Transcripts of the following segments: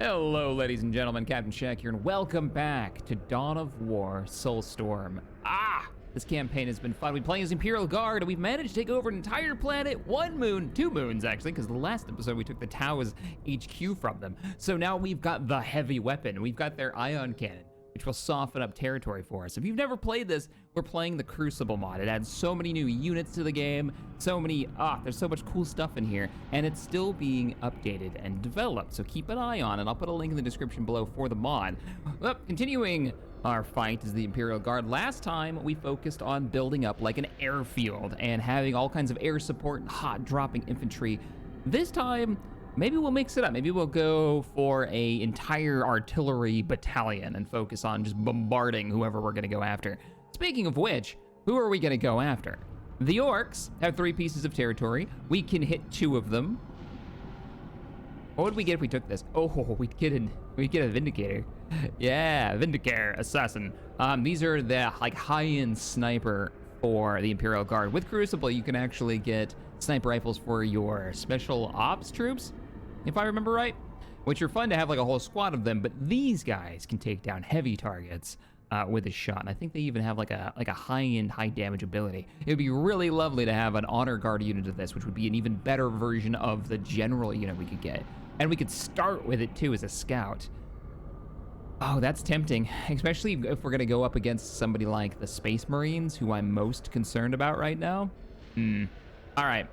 Hello, ladies and gentlemen, Captain Shaq here, and welcome back to Dawn of War Soulstorm. This campaign has been fun. We've been playing as Imperial Guard, and we've managed to take over an entire planet, one moon, two moons actually, because the last episode we took the Tau's HQ from them. So now we've got the heavy weapon. We've got their ion cannon, which will soften up territory for us. If you've never played this, we're playing the Crucible Mod. It adds so many new units to the game, there's so much cool stuff in here, and it's still being updated and developed, so keep an eye on it. I'll put a link in the description below for the mod. Well, continuing our fight is the Imperial Guard. Last time, we focused on building up like an airfield and having all kinds of air support and hot dropping infantry. This time, maybe we'll mix it up. Maybe we'll go for a entire artillery battalion and focus on just bombarding whoever we're gonna go after. Speaking of which, who are we gonna go after? The orks have 3 pieces of territory. We can hit 2 of them. What would we get if we took this? Oh, we'd get a Vindicator. Yeah, Vindicator, Assassin. These are the like high-end sniper for the Imperial Guard. With Crucible, you can actually get sniper rifles for your special ops troops, if I remember right, which are fun to have like a whole squad of them, but these guys can take down heavy targets with a shot. And I think they even have like a high-end, high damage ability. It would be really lovely to have an honor guard unit of this, which would be an even better version of the general unit we could get. And we could start with it too as a scout. Oh, that's tempting, especially if we're gonna go up against somebody like the Space Marines, who I'm most concerned about right now. All right,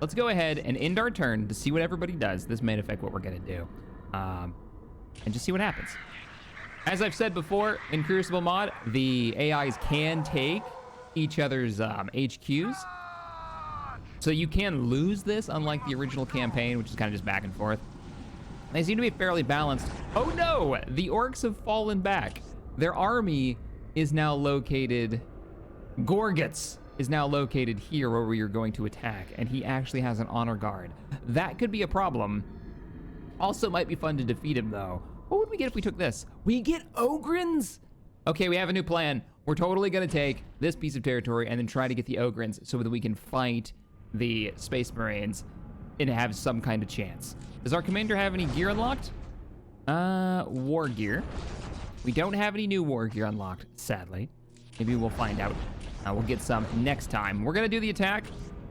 let's go ahead and end our turn to see what everybody does. This may affect what we're gonna do, and just see what happens. As I've said before, in Crucible Mod, the AIs can take each other's HQs. So you can lose this, unlike the original campaign, which is kind of just back and forth. They seem to be fairly balanced. Oh no, the orcs have fallen back. Their army is now located, Gorguts is now located here where we are going to attack, and he actually has an honor guard. That could be a problem. Also might be fun to defeat him though. What would we get if we took this? We get Ogrins? Okay, we have a new plan. We're totally gonna take this piece of territory and then try to get the Ogrins so that we can fight the Space Marines and have some kind of chance. Does our commander have any gear unlocked? War gear. We don't have any new war gear unlocked, sadly. Maybe we'll find out. We'll get some next time. We're gonna do the attack.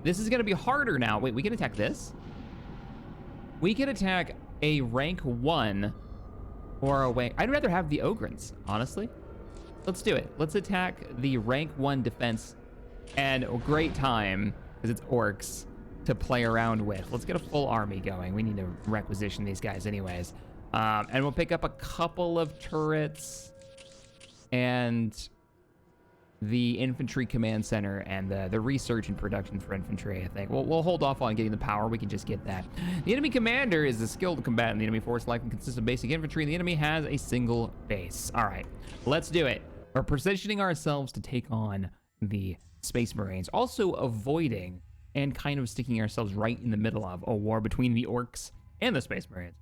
This is gonna be harder now. Wait, we can attack this? We can attack a rank 1 or a rank... I'd rather have the Ogrins, honestly. Let's do it. Let's attack the rank 1 defense, and a great time, because it's orcs, to play around with. Let's get a full army going. We need to requisition these guys anyways. And we'll pick up a couple of turrets and the infantry command center and the research and production for infantry, I think. We'll hold off on getting the power. We can just get that. The enemy commander is a skilled combatant. The enemy force likely consists of basic infantry, and the enemy has a single base. All right, let's do it. We're positioning ourselves to take on the Space Marines, also avoiding and kind of sticking ourselves right in the middle of a war between the orcs and the Space Marines.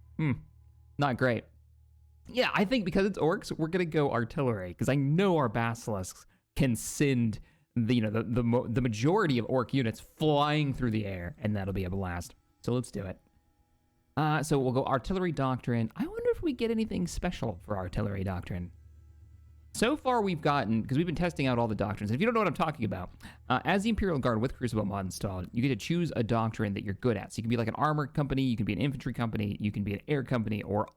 Not great. Yeah, I think because it's orcs, we're gonna go artillery, because I know our basilisks can send the majority of orc units flying through the air, and that'll be a blast. So let's do it. So we'll go artillery doctrine. I wonder if we get anything special for artillery doctrine. So far we've gotten, because we've been testing out all the doctrines. If you don't know what I'm talking about, as the Imperial Guard with Crucible Mod installed, you get to choose a doctrine that you're good at. So you can be like an armor company, you can be an infantry company, you can be an air company, or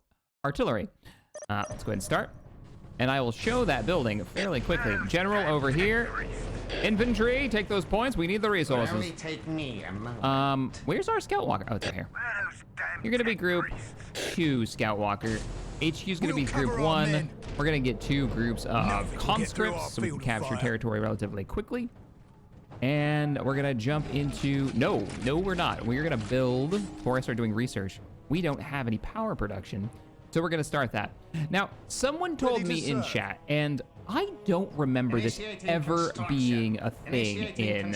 artillery. Let's go ahead and start. And I will show that building fairly quickly. General over here. Infantry, take those points. We need the resources. Only take me a moment. Where's our Scout Walker? Oh, it's right here. You're gonna be group 2 Scout Walker. HQ is gonna be group 1. We're gonna get 2 groups of conscripts so we can capture territory relatively quickly. And we're gonna jump into, no, we're not. We're gonna build, before I start doing research, we don't have any power production. So we're gonna start that. Now, someone told me in chat, and I don't remember this ever being a thing in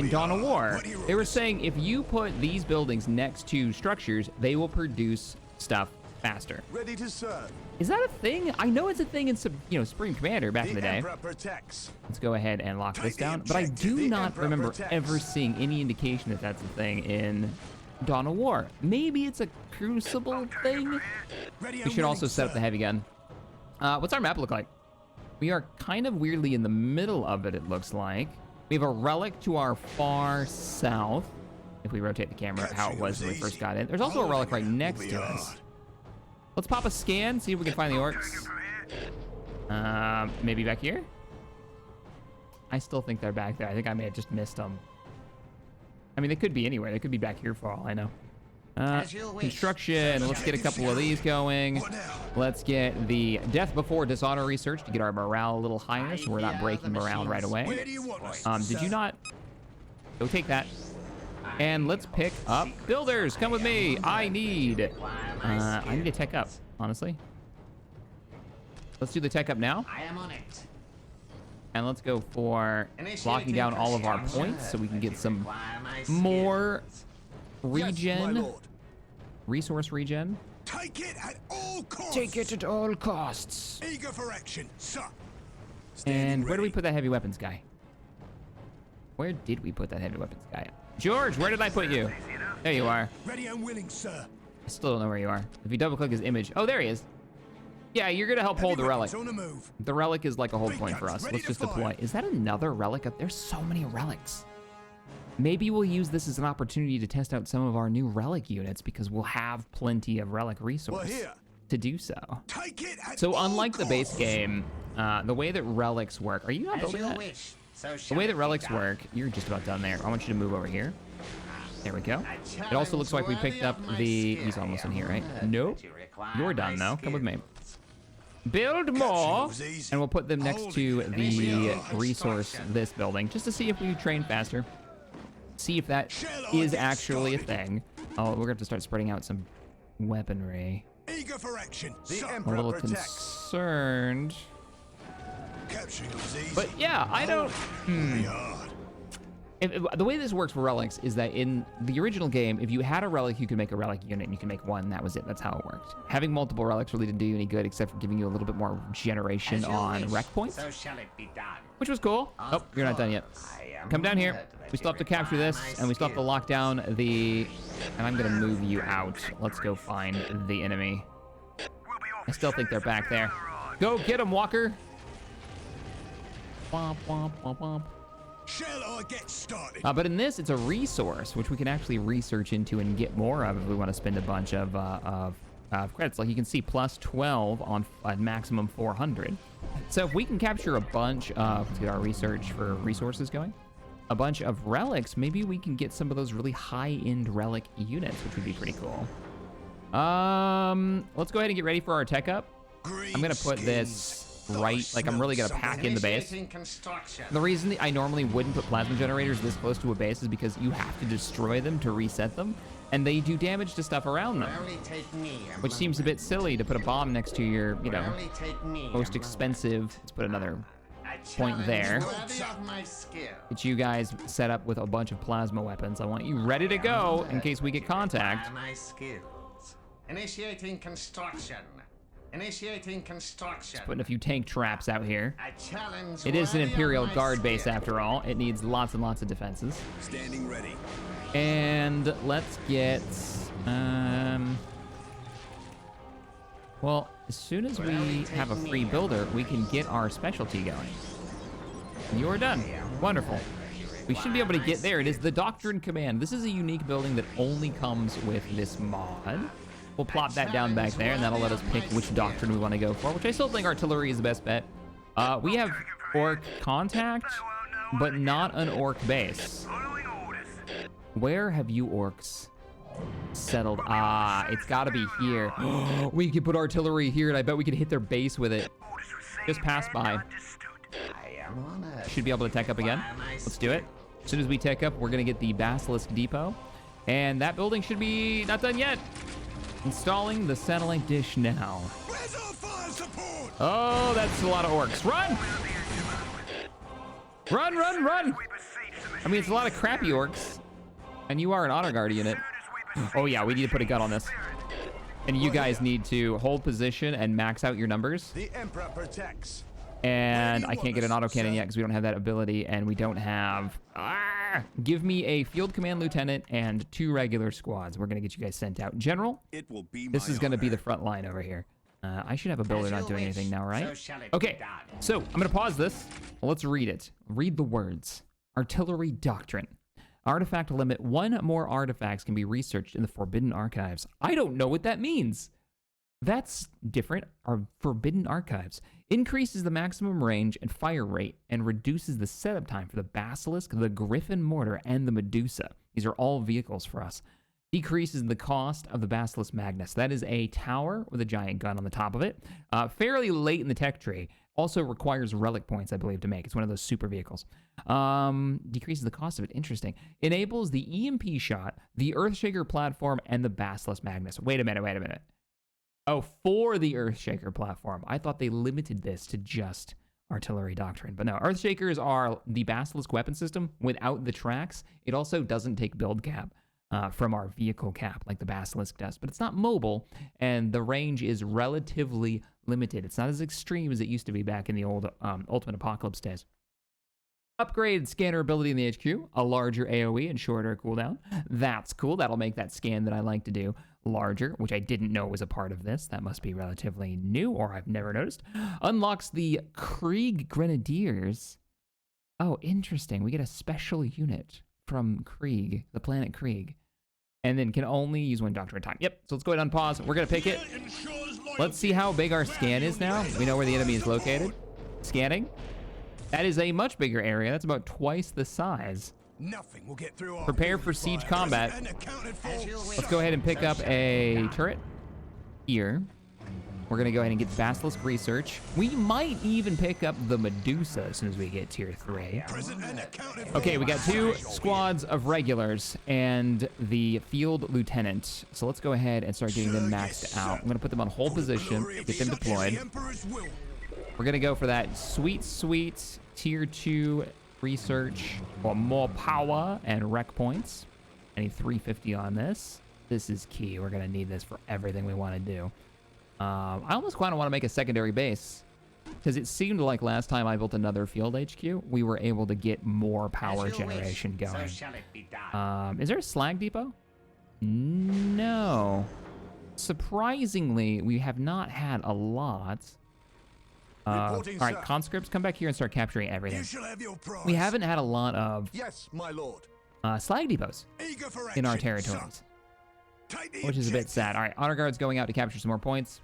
Dawn of War. They were saying if you put these buildings next to structures, they will produce stuff faster. Ready to serve. Is that a thing? I know it's a thing in some, Supreme Commander back in the day. Let's go ahead and lock this down. But I do not remember ever seeing any indication that that's a thing in Dawn of War. Maybe it's a Crucible thing? We should also set up the heavy gun. What's our map look like? We are kind of weirdly in the middle of it, it looks like. We have a relic to our far south. If we rotate the camera, how it was when we first got in. There's also a relic right next to us. Let's pop a scan, see if we can find the orcs. Maybe back here? I still think they're back there. I think I may have just missed them. I mean, they could be anywhere. They could be back here for all I know. Construction. Let's get a couple of these going. Let's get the Death Before Dishonor research to get our morale a little higher so we're not breaking morale right away. Did you not? Go take that. And let's pick up builders. Come with me. I need a tech up, honestly. Let's do the tech up now. I am on it. And let's go for locking down all of our points so we can get some more regen, resource regen. Take it at all costs. Take it at all costs. Eager for action, sir. And where do we put that heavy weapons guy? Where did we put that heavy weapons guy? George, where did I put you? There you are. Ready and willing, sir. I still don't know where you are. If you double click his image. Oh, there he is. Yeah, you're gonna help hold the relic. On the move. The relic is like a hold point for us. Let's just deploy. Is that another relic up? There's so many relics. Maybe we'll use this as an opportunity to test out some of our new relic units because we'll have plenty of relic resources to do so. So unlike the base game, the way that relics work, are you not building that? The way that relics work, you're just about done there. I want you to move over here. There we go. It also looks like we picked up the... He's almost in here, right? Nope. You're done, though. Come with me. Build more, and we'll put them next to the resource, this building, just to see if we train faster. See if that is actually a thing. Oh, we're going to have to start spreading out some weaponry. Eager for action. I'm a little concerned. But yeah, I don't... The way this works for relics is that in the original game, if you had a relic, you could make a relic unit, and you can make one, and that was it. That's how it worked. Having multiple relics really didn't do you any good, except for giving you a little bit more generation on rec points, which was cool. Oh, you're not done yet. Come down here. We still have to capture this, and we still have to lock down the... And I'm going to move you out. Let's go find the enemy. I still think they're back there. Go get them, Walker. Womp, womp, womp, womp. Shall I get started? But in this, it's a resource, which we can actually research into and get more of if we want to spend a bunch of credits. Like you can see, plus 12 on maximum 400. So if we can capture a bunch of, let's get our research for resources going, a bunch of relics, maybe we can get some of those really high-end relic units, which would be pretty cool. Let's go ahead and get ready for our tech up. I'm going to put this... right, like I'm really gonna pack in the base. The reason I normally wouldn't put plasma generators this close to a base is because you have to destroy them to reset them, and they do damage to stuff around them, which seems a bit silly to put a bomb next to your, you know, most expensive. Let's put another point there. Get you guys set up with a bunch of plasma weapons. I want you ready to go in case we get contact. Initiating construction. Initiating construction. Just putting a few tank traps out here. It is an Imperial Guard base after all. It needs lots and lots of defenses. Standing ready. And let's get... well, as soon as we have a free builder, we can get our specialty going. You're done. Wonderful. We should be able to get there. It is the Doctrine Command. This is a unique building that only comes with this mod. We'll plop that down back there, and that'll let us pick which doctrine we want to go for, which I still think artillery is the best bet. We have orc contact, but not an orc base. Where have you orcs settled? Ah, it's got to be here. We could put artillery here, and I bet we could hit their base with it. Just pass by. Should be able to tech up again. Let's do it. As soon as we tech up, we're going to get the Basilisk Depot, and that building should be not done yet. Installing the satellite dish now. Where's our fire support? Oh, that's a lot of orcs. Run! Run, run, run! I mean, it's a lot of crappy orcs. And you are an honor guard unit. Oh yeah, we need to put a gun on this. And you guys need to hold position and max out your numbers. The Emperor protects. And I can't get an autocannon yet because we don't have that ability, and we don't have... Give me a field command lieutenant and 2 regular squads. We're gonna get you guys sent out. General, It will be this my is gonna be honor. the front line over here. I should have a builder As not you doing wish, anything now, right? so shall it be Okay, done. so I'm gonna pause this. Let's read it. Read the words. Artillery Doctrine. Artifact limit. 1 more artifacts can be researched in the Forbidden Archives. I don't know what that means. That's different. Our Forbidden Archives. Increases the maximum range and fire rate and reduces the setup time for the Basilisk, the Griffin Mortar, and the Medusa. These are all vehicles for us. Decreases the cost of the Basilisk Magnus. That is a tower with a giant gun on the top of it. Fairly late in the tech tree. Also requires relic points, I believe, to make. It's one of those super vehicles. Decreases the cost of it. Interesting. Enables the EMP shot, the Earthshaker platform, and the Basilisk Magnus. Wait a minute. Oh, for the Earthshaker platform. I thought they limited this to just Artillery Doctrine. But no, Earthshakers are the Basilisk weapon system without the tracks. It also doesn't take build cap from our vehicle cap like the Basilisk does. But it's not mobile, and the range is relatively limited. It's not as extreme as it used to be back in the old Ultimate Apocalypse days. Upgrade scanner ability in the HQ, a larger AoE and shorter cooldown. That's cool. That'll make that scan that I like to do larger, which I didn't know was a part of this. That must be relatively new, or I've never noticed. Unlocks the Krieg Grenadiers. Oh, interesting. We get a special unit from Krieg, the planet Krieg. And then can only use 1 doctor at a time. Yep, so let's go ahead and unpause. We're going to pick it. Let's see how big our scan is now. We know where the enemy is located. Scanning. That is a much bigger area. That's about twice the size. Nothing will get through our Prepare for fire. siege combat. And accounted for. As you wish, Let's go ahead and pick so up shall a it be done. turret here. We're going to go ahead and get Basilisk Research. We might even pick up the Medusa as soon as we get tier 3. Present and accounted for. Okay, we got 2 squads of regulars and the field lieutenant. So let's go ahead and start getting them maxed out. I'm going to put them on hold position, get them deployed. The Emperor's will. We're going to go for that sweet tier 2 research for more power and rec points. I need 350 on this. This is key. We're going to need this for everything we want to do. I almost kind of want to make a secondary base because it seemed like last time I built another field HQ, we were able to get more power As you wish, generation so going. shall it be done. Is there a slag depot? No. Surprisingly, we have not had a lot. All Reporting, right, sir. conscripts, come back here and start capturing everything. You shall have your prize. We haven't had a lot of Yes, my lord. slag depots Eager for in our action, territories, sir. Take the which is a bit objective. sad. All right, honor guards going out to capture some more points.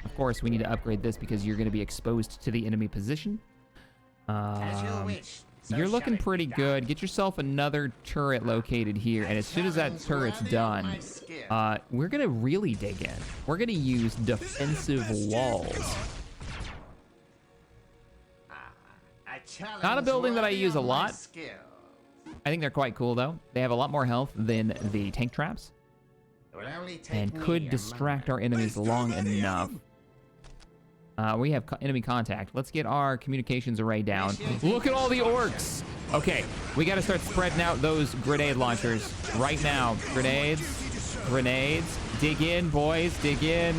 Of course, we need to upgrade this because you're going to be exposed to the enemy position. As you wish, so You're shall looking it be pretty done. good. Get yourself another turret located here, and as soon as that turret's done, we're going to really dig in. We're going to use defensive walls. Not a building that I use a lot. I think they're quite cool, though. They have a lot more health than the tank traps and could distract our enemies long enough. We have enemy contact. Let's get our communications array down. Look at all the orcs. Okay, we got to start spreading out those grenade launchers right now. Grenades. Dig in, boys. Dig in.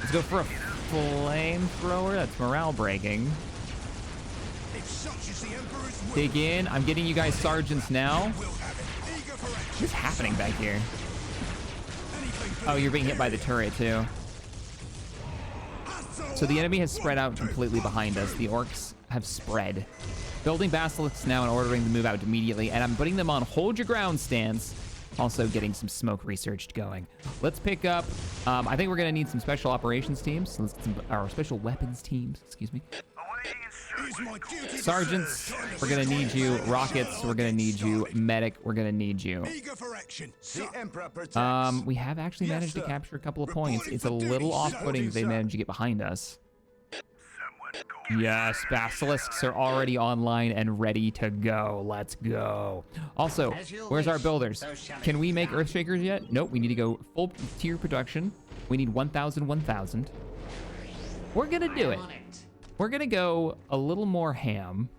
Let's go for a flamethrower. That's morale breaking. If such is the Emperor's will, Dig in. I'm getting you guys sergeants now. we'll have it. Eager for action. What's happening back here? Anything for Oh, you're being hit by the turret, too. So the enemy has spread out completely behind us. The orcs have spread. Building basilisks now and ordering them to move out immediately, and I'm putting them on hold your ground stance. Also getting some smoke research going. Let's pick up, I think we're gonna need some special operations teams. So let's get some, our special weapons teams, excuse me. It is my duty to Sergeants, serve. we're gonna need you. Rockets, we're gonna need you. Medic, we're gonna need you. Eager for action. The Emperor protects. We have actually Yes, managed to sir. capture a couple of points. Reporting It's a for duty, little sir. off-putting that they Reporting, managed to get behind us. Yes, basilisks are already online and ready to go. Let's go. Also, As you where's our wish, builders? so shall it Can we be make done. Earthshakers yet? Nope, we need to go full tier production. We need 1,000, 1,000. We're gonna do it. We're gonna go a little more ham.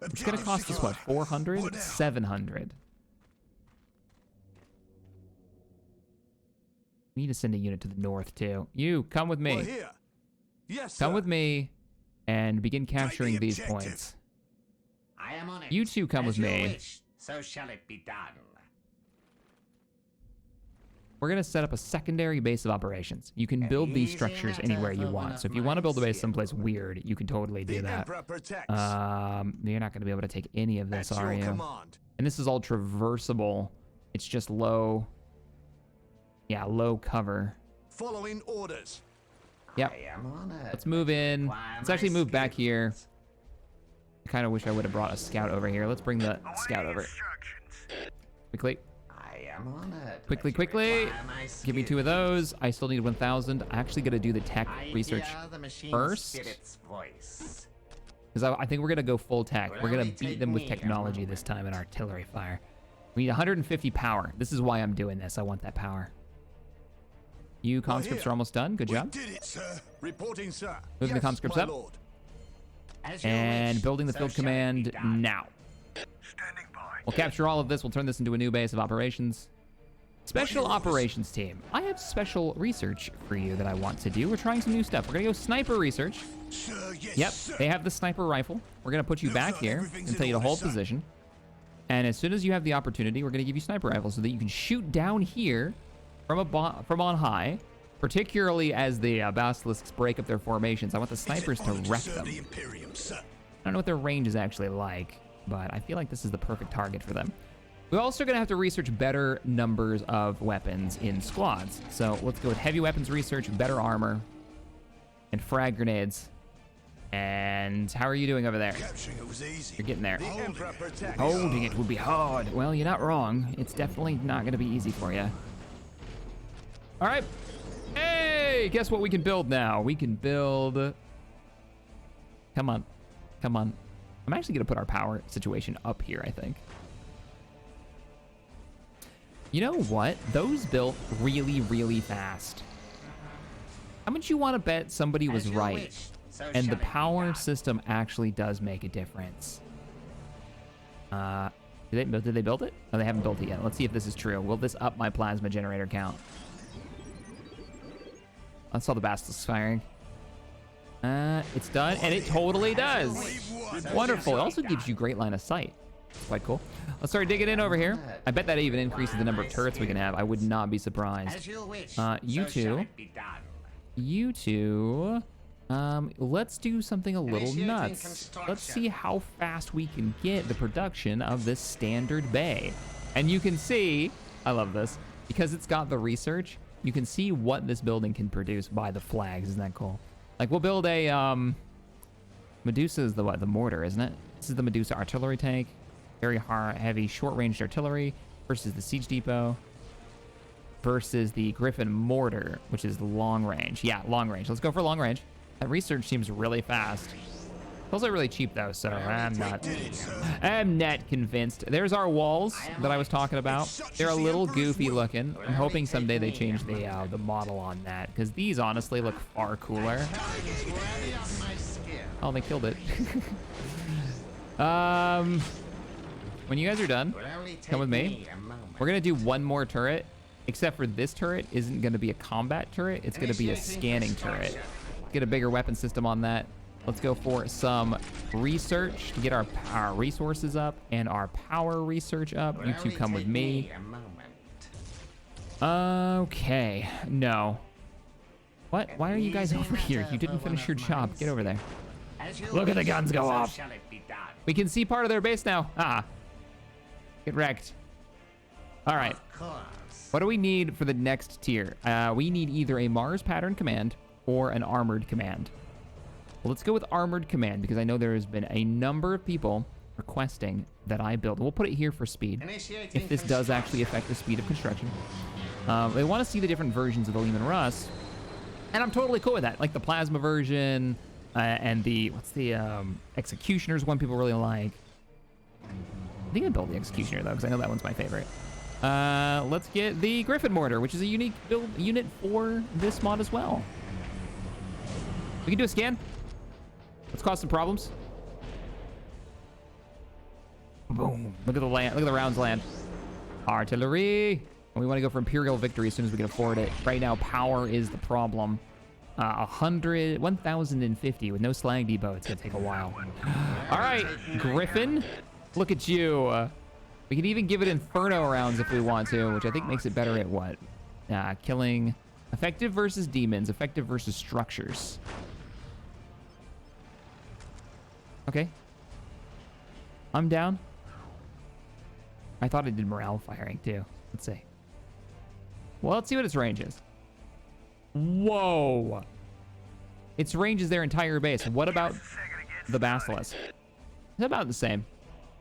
It's gonna cost us, what, 400? 700. We need to send a unit to the north, too. You, come with me. We're here. Yes, Come sir. with me and begin capturing these objective. points. am on it. You two come As with you me. wish, so shall it be done. We're gonna set up a secondary base of operations. You can build these easy structures matter anywhere you for one want. of So if you my want to build a base skills. someplace weird, you can totally do The that. Emperor protects. You're not gonna be able to take any of this, At are your you? command. And this is all traversable. It's just low. Yeah, low cover. Following orders. Yep. I am on it. Let's move in. Acquire Let's my actually move back here. skills. I kind of wish I would have brought a scout over here. Let's bring the scout over. Quickly. I am on it. Quickly, But you quickly. require my Give me 2 of skills. those. I still need 1,000. I actually got to do the tech I research hear the machine first. spirit's voice. because I think we're going to go full tech. Will We're going only to beat take them with me a technology this time in artillery fire. We need 150 power. This is why I'm doing this. I want that power. You conscripts are almost done. Good We job. did it, sir. Reporting, sir. Moving the Yes, conscripts my up. lord. As you And wish, building the so field shall it be command done. now. Standing by. We'll capture all of this. We'll turn this into a new base of operations. Special What are yours? operations team. I have special research for you that I want to do. We're trying some new stuff. We're going to go sniper research. Sir, yes, Yep, sir. they have the sniper rifle. We're going to put you No, back sir, here everything's and in tell you to order, hold sir. position. And as soon as you have the opportunity, we're going to give you sniper rifles so that you can shoot down here from on high, particularly as the basilisks break up their formations. I want the snipers to Honor wreck serve them. the Imperium, sir. I don't know what their range is actually like, but I feel like this is the perfect target for them. We're also going to have to research better numbers of weapons in squads. So let's go with heavy weapons research, better armor, and frag grenades. And how are you doing over there? Capturing it was easy. You're getting there. The Emperor protects. Holding it would be hard. Well, you're not wrong. It's definitely not going to be easy for you. All right. Hey, guess what we can build now? We can build... Come on. Come on. I'm actually going to put our power situation up here, I think. You know what? Those built really, really fast. How much you want to bet somebody was As you right? wish, so And shall the it be power done. system actually does make a difference. Did they build it? No, they haven't built it yet. Let's see if this is true. Will this up my plasma generator count? I saw the basilisks firing. It's done, and it totally does. Wonderful. It also gives you great line of sight. It's quite cool. Let's start digging in over here. I bet that even increases the number of turrets we can have. I would not be surprised. As you wish, You so shall two. it be done. You two, let's do something a little Initiating nuts. Let's construction. see how fast we can get the production of this standard bay. And you can see, I love this, because it's got the research, you can see what this building can produce by the flags. Isn't that cool? Like, we'll build a, Medusa is the what? The mortar, isn't it? This is the Medusa artillery tank. Very heavy, short-ranged artillery versus the siege depot versus the Griffin mortar, which is long range. Yeah, long range. Let's go for long range. That research seems really fast. It's also really cheap though, so I'm not convinced. There's our walls that I was talking about. They're a little goofy looking. I'm hoping someday they change the model on that, because these honestly look far cooler. Target ready on my skill. Oh, they killed it. When you guys are done, Will only take come with me. a moment. We're gonna do one more turret, except for this turret isn't gonna be a combat turret. It's gonna be a Initiating scanning turret. construction. Get a bigger weapon system on that. Let's go for some research to get our resources up and our power research up. Will You two only come with take me. a moment. Okay, no. What? Why are you guys over here? You didn't finish your job. Get over there. As you Look at the wish, guns go so off. shall it be done. We can see part of their base now. Ah. Get wrecked. All right. Of course. What do we need for the next tier? We need either a Mars pattern command or an armored command. Well, let's go with armored command because I know there has been a number of people requesting that I build. We'll put it here for speed Initiating if this does actually affect the speed of construction. They want to see the different versions of the Lehman Russ, and I'm totally cool with that. Like the plasma version and the Executioner's one people really like. I think I built the Executioner though because I know that one's my favorite. Let's get the Griffin mortar, which is a unique build unit for this mod as well. We can do a scan. Let's cause some problems. Boom. Look at the land. Look at the rounds land. Artillery. And we want to go for Imperial victory as soon as we can afford it. Right now, power is the problem. 1,050 with no slag depot. It's going to take a while. All right, Griffin. Look at you. We can even give it Inferno rounds if we want to, which I think makes it better at what? Killing effective versus demons, effective versus structures. Okay. I'm down. I thought it did morale firing too. Let's see. Well, let's see what its range is. Whoa. Its range is their entire base. What about the Basilisk? It's about the same.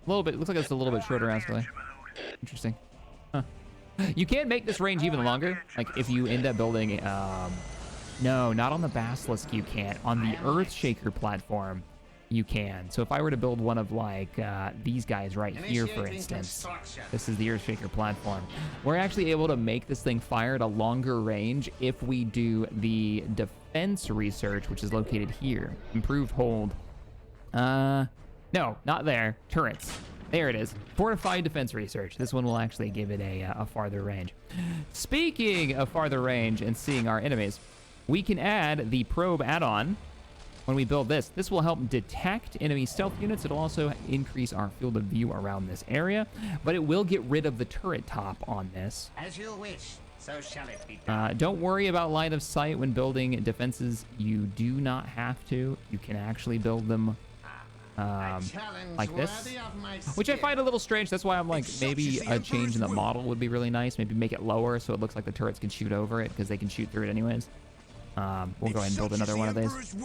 A little bit. Looks like it's a little bit shorter, actually. Interesting. Huh. You can make this range even longer. Like if you end up building, no, not on the Basilisk. You can't. On the Earthshaker platform, you can. So if I were to build one of like these guys right here, for instance, this is the Earthshaker platform. We're actually able to make this thing fire at a longer range if we do the defense research, which is located here. Improved hold. No, not there. Turrets. There it is. Fortified defense research. This one will actually give it a farther range. Speaking of farther range and seeing our enemies, we can add the probe add-on when we build this. This will help detect enemy stealth units. It'll also increase our field of view around this area, but it will get rid of the turret top on this. As you wish, so shall it be done. Don't worry about line of sight when building defenses. You do not have to. You can actually build them like this, which I find a little strange. That's why I'm like, maybe a change in the model would be really nice. Maybe make it lower so it looks like the turrets can shoot over it, because they can shoot through it anyways. We'll go ahead and build another one of these,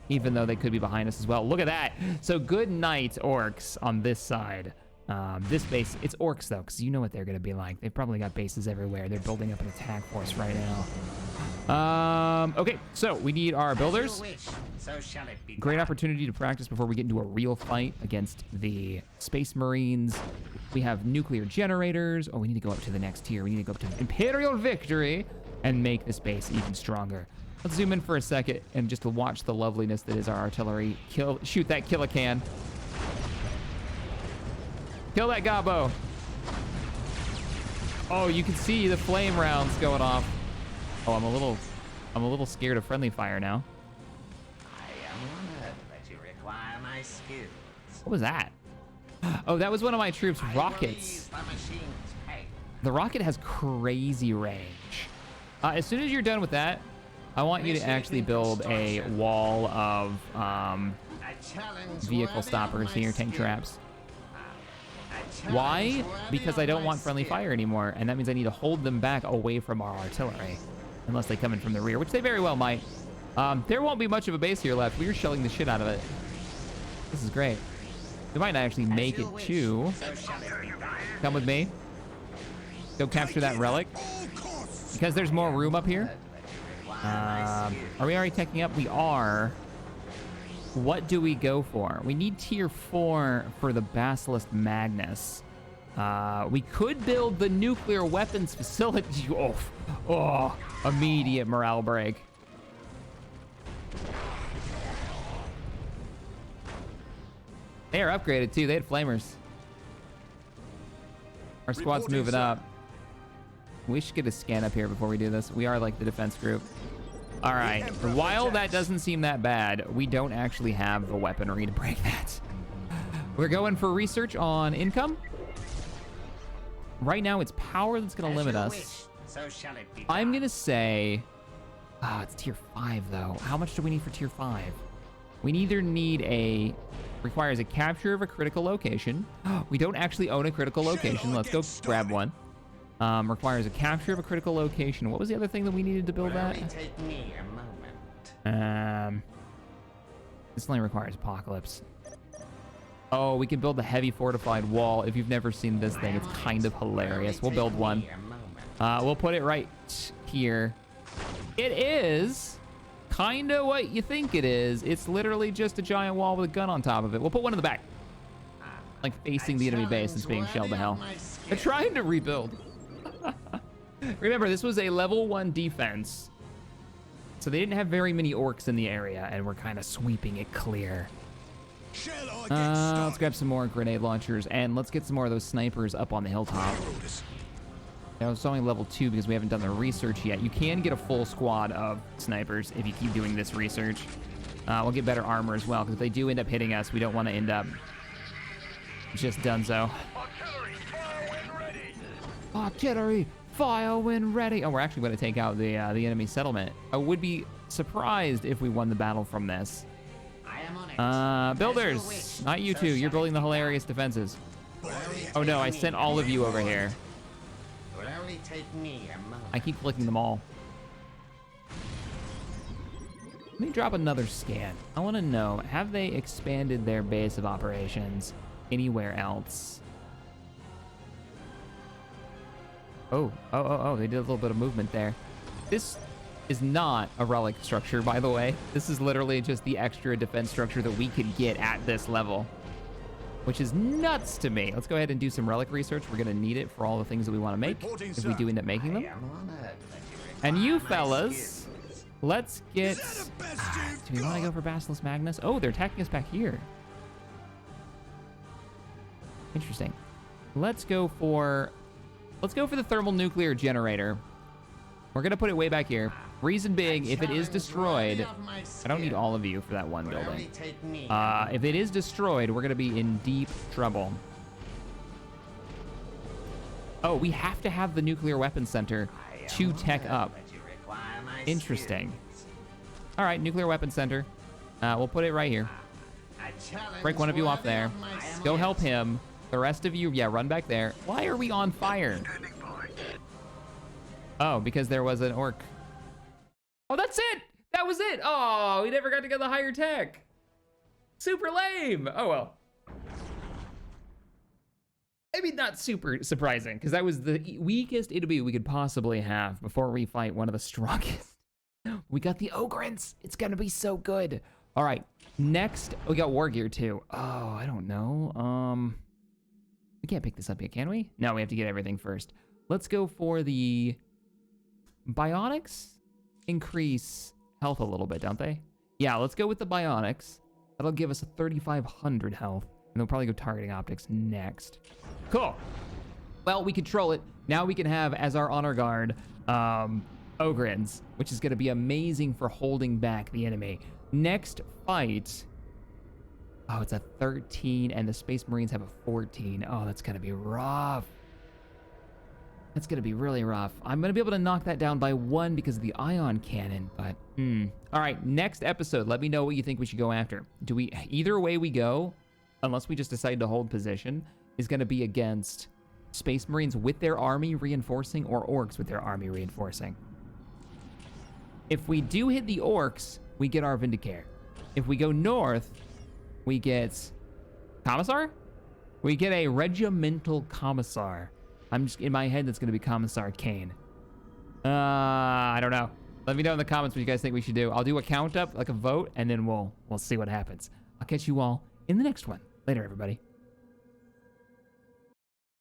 even though they could be behind us as well. Look at that. So good night, orcs on this side. This base, it's orcs though, because you know what they're going to be like. They've probably got bases everywhere. They're building up an attack force right now. Okay, so we need our builders. Great opportunity to practice before we get into a real fight against the Space Marines. We have nuclear generators. Oh, we need to go up to the next tier. We need to go up to Imperial Victory and make this base even stronger. Let's zoom in for a second and just to watch the loveliness that is our artillery. Shoot that Kill-A-Can. Kill that Gobbo. Oh, you can see the flame rounds going off. Oh, I'm a little scared of friendly fire now. I am honored that you require my skills. What was that? Oh, that was one of my troops' rockets. The rocket has crazy range. As soon as you're done with that, I want you to actually build a wall of vehicle stoppers here, tank traps. Why? Because I don't want friendly fire anymore, and that means I need to hold them back away from our artillery, unless they come in from the rear, which they very well might. There won't be much of a base here left. We are shelling the shit out of it. This is great. We might not actually make it to. Come with me. Go capture that relic. Because there's more room up here. Are we already teching up? We are. What do we go for? We need tier 4 for the Basilisk Magnus. We could build the nuclear weapons facility. Oh, immediate morale break. They are upgraded too. They had flamers. Our squad's moving up. We should get a scan up here before we do this. We are like the defense group. All right. While that doesn't seem that bad, we don't actually have the weaponry to break that. We're going for research on income. Right now, it's power that's going to limit us. I'm going to say... it's tier 5, though. How much do we need for tier 5? We either need a... Requires a capture of a critical location. We don't actually own a critical location. Let's go grab one. Requires a capture of a critical location. What was the other thing that we needed to build that? Take me a moment. This only requires apocalypse. Oh, we can build the heavy fortified wall. If you've never seen this thing, it's kind of hilarious. We'll build one. We'll put it right here. It is kind of what you think it is. It's literally just a giant wall with a gun on top of it. We'll put one in the back, like facing the enemy base and being shelled to hell. They're trying to rebuild. Remember, this was a level 1 defense, so they didn't have very many orcs in the area, and we're kind of sweeping it clear. Let's grab some more grenade launchers, and let's get some more of those snipers up on the hilltop. Now, it's only level 2 because we haven't done the research yet. You can get a full squad of snipers if you keep doing this research. We'll get better armor as well, because if they do end up hitting us, we don't want to end up just done so. Artillery, fire when ready. Oh, we're actually going to take out the enemy settlement. I would be surprised if we won the battle from this. I am on it. Builders, not you two. You're building the hilarious defenses. Oh no, I sent all of you over here. It will only take me a moment. I keep clicking them all. Let me drop another scan. I want to know, have they expanded their base of operations anywhere else? Oh, they did a little bit of movement there. This is not a relic structure, by the way. This is literally just the extra defense structure that we could get at this level, which is nuts to me. Let's go ahead and do some relic research. We're gonna need it for all the things that we want to make if we do end up making them. I am honored that you And you require my fellas, skills. let's get... Is that the best you've Do we want to go got? for Basilisk Magnus? Oh, they're attacking us back here. Interesting. Let's go for the thermal nuclear generator. We're gonna put it way back here. Reason being, if it is destroyed, I don't need all of you for that one It will only building. take me a If it is destroyed, we're gonna be in deep trouble. Oh, we have to have the nuclear weapons center to tech up. that you require my Interesting. skills. All right, nuclear weapons center. We'll put it right here. A challenge Break one of you off worthy there. of my Go skills. help him. The rest of you, yeah, run back there. Why are we on fire? Oh, because there was an orc. Oh, that's it. That was it. Oh, we never got to get the higher tech. Super lame. Oh, well. Maybe not super surprising, because that was the weakest enemy we could possibly have before we fight one of the strongest. We got the Ogrins. It's going to be so good. All right. Next, we got War Gear too. Oh, I don't know. We can't pick this up yet, can we? No, we have to get everything first. Let's go for the Bionics. Increase health a little bit, don't they? Yeah, let's go with the Bionics. That'll give us a 3,500 health. And we'll probably go targeting optics next. Cool. Well, we control it. Now we can have as our honor guard, Ogrins, which is going to be amazing for holding back the enemy. Next fight. Oh, it's a 13, and the Space Marines have a 14. Oh, that's going to be rough. That's going to be really rough. I'm going to be able to knock that down by 1 because of the ion cannon, but All right, next episode, let me know what you think we should go after. Either way we go, unless we just decide to hold position, is going to be against Space Marines with their army reinforcing or orcs with their army reinforcing. If we do hit the orcs, we get our Vindicare. If we go north, we get Commissar? We get a regimental Commissar. I'm just in my head that's going to be Commissar Kane. I don't know. Let me know in the comments what you guys think we should do. I'll do a count up, like a vote, and then we'll see what happens. I'll catch you all in the next one. Later, everybody.